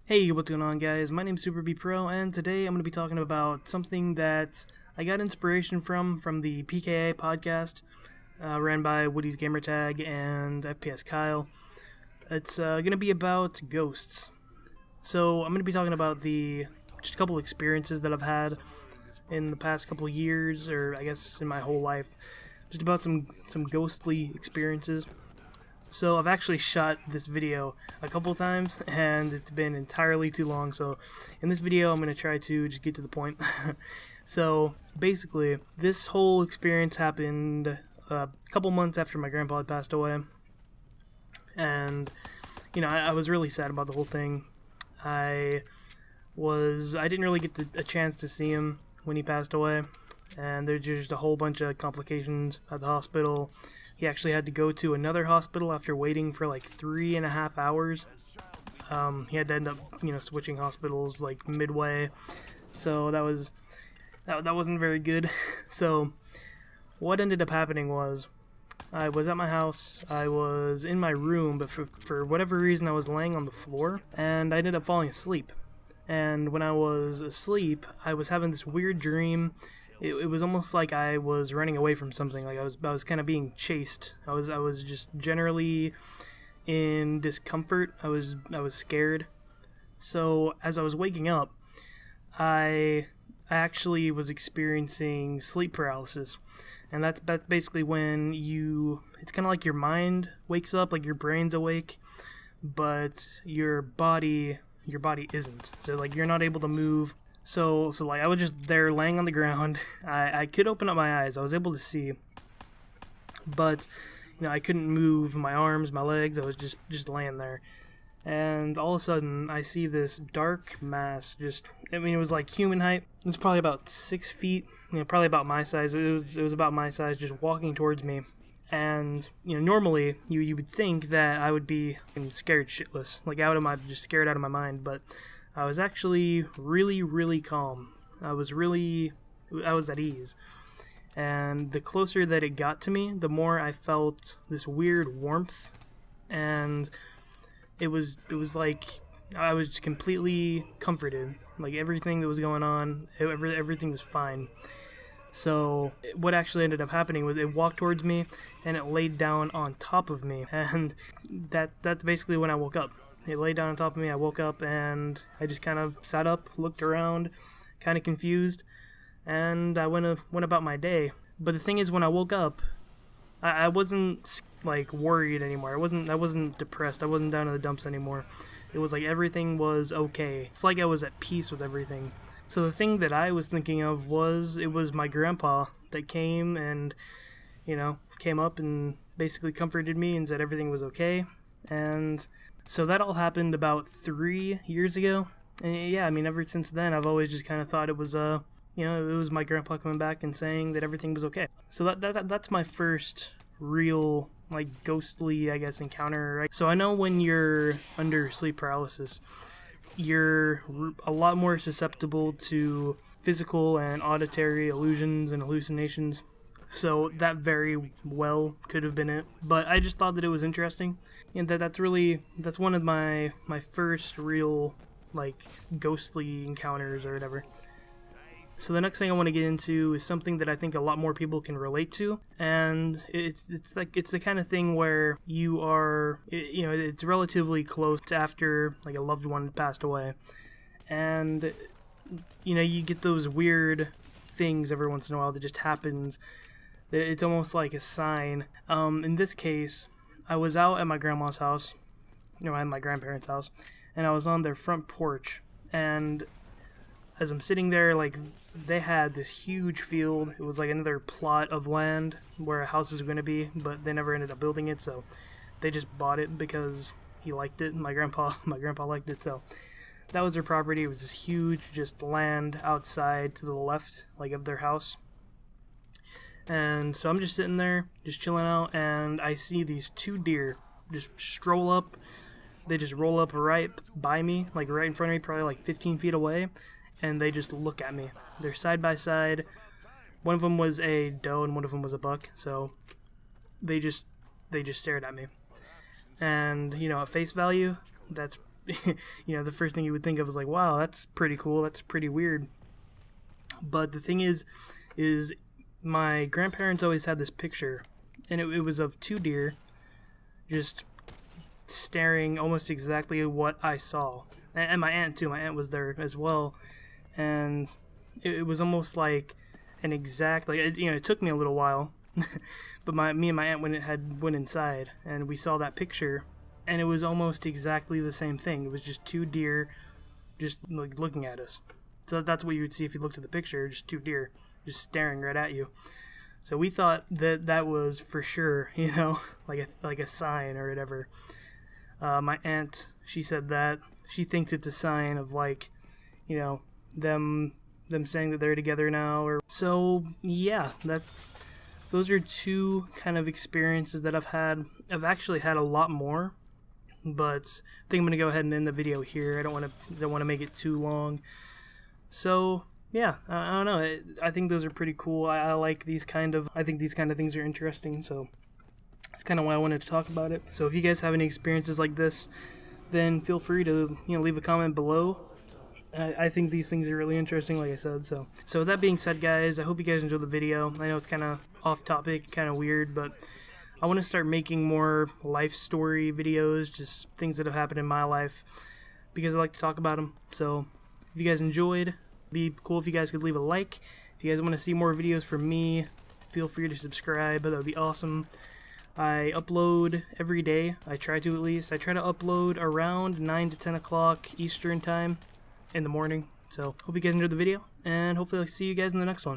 Hey, what's going on, guys? My name's Super B Pro, and today I'm going to be talking about something that I got inspiration from the PKA podcast, ran by Woody's Gamertag and FPS Kyle. It's going to be about ghosts. So I'm going to be talking about just a couple experiences that I've had in the past couple years, or I guess in my whole life, just about some ghostly experiences. So I've actually shot this video a couple times, and it's been entirely too long, so in this video I'm going to try to just get to the point. So basically, this whole experience happened a couple months after my grandpa had passed away, and I was really sad about the whole thing. I didn't really get a chance to see him when he passed away, and there's just a whole bunch of complications at the hospital. He actually had to go to another hospital after waiting for like 3.5 hours. He had to end up, switching hospitals like midway. So that wasn't very good. So what ended up happening was, I was at my house. I was in my room, but for whatever reason I was laying on the floor, and I ended up falling asleep. And when I was asleep, I was having this weird dream. It was almost like I was running away from something. Like I was kind of being chased. I was just generally in discomfort. I was scared. So as I was waking up, I actually was experiencing sleep paralysis, and that's basically when it's kind of like your mind wakes up, like your brain's awake, but your body isn't. So like you're not able to move. So like I was just there laying on the ground. I could open up my eyes. I was able to see, but I couldn't move my arms, my legs. I was just laying there, and all of a sudden I see this dark mass. It was like human height. It was probably about 6 feet. Probably about my size. It was about my size, just walking towards me. And normally you would think that I would be scared shitless, like just scared out of my mind, but I was actually really, really calm. I was at ease. And the closer that it got to me, the more I felt this weird warmth. And it was like I was completely comforted. Like everything that was going on, everything was fine. So what actually ended up happening was it walked towards me and it laid down on top of me. And that's basically when I woke up. It laid down on top of me. I woke up and I just kind of sat up, looked around, kind of confused, and I went about my day. But the thing is, when I woke up, I wasn't like worried anymore. I wasn't depressed. I wasn't down in the dumps anymore. It was like everything was okay. It's like I was at peace with everything. So the thing that I was thinking of was my grandpa that came and came up and basically comforted me and said everything was okay. And so that all happened about 3 years ago, and yeah, ever since then, I've always just kind of thought it was, it was my grandpa coming back and saying that everything was okay. So that's my first real, like, ghostly, I guess, encounter, right? So I know when you're under sleep paralysis, you're a lot more susceptible to physical and auditory illusions and hallucinations. So that very well could have been it, but I just thought that it was interesting, and that's one of my first real like ghostly encounters or whatever. So the next thing I want to get into is something that I think a lot more people can relate to, and it's the kind of thing where it's relatively close to after like a loved one passed away, and you get those weird things every once in a while that just happens. It's almost like a sign. In this case, I was out at my grandma's house, at my grandparents' house, and I was on their front porch. And as I'm sitting there, like, they had this huge field. It was like another plot of land where a house was going to be, but they never ended up building it, so they just bought it because he liked it. My grandpa liked it, so that was their property. It was this huge, just land outside to the left, like, of their house. And so I'm just sitting there, just chilling out, and I see these 2 deer just stroll up. They just roll up right by me, like right in front of me, probably like 15 feet away, and they just look at me. They're side by side. One of them was a doe and one of them was a buck, so they just stared at me. And, at face value, that's the first thing you would think of is like, wow, that's pretty cool, that's pretty weird. But the thing is my grandparents always had this picture, and it was of two deer just staring almost exactly at what I saw. And my aunt too, my aunt was there as well, and it was almost like an exact, like, it took me a little while, but me and my aunt went inside, and we saw that picture, and it was almost exactly the same thing. It was just two deer just like looking at us. So that's what you would see if you looked at the picture, just two deer just staring right at you. So we thought that was for sure, like a sign or whatever. My aunt, she said that she thinks it's a sign of, like, them saying that they're together now. Or so yeah, those are two kind of experiences that I've had. I've actually had a lot more, but I think I'm gonna go ahead and end the video here. I don't want to make it too long. So yeah, I don't know. I think those are pretty cool. I like these kind of. I think these kind of things are interesting. So that's kind of why I wanted to talk about it. So if you guys have any experiences like this, then feel free to leave a comment below. I think these things are really interesting, like I said. So with that being said, guys, I hope you guys enjoyed the video. I know it's kind of off topic, kind of weird, but I want to start making more life story videos, just things that have happened in my life, because I like to talk about them. So if you guys enjoyed, it'd be cool if you guys could leave a like. If you guys want to see more videos from me, feel free to subscribe. That would be awesome. I upload every day. I try to, at least. I try to upload around 9 to 10 o'clock Eastern time in the morning. So hope you guys enjoyed the video, and hopefully I'll see you guys in the next one.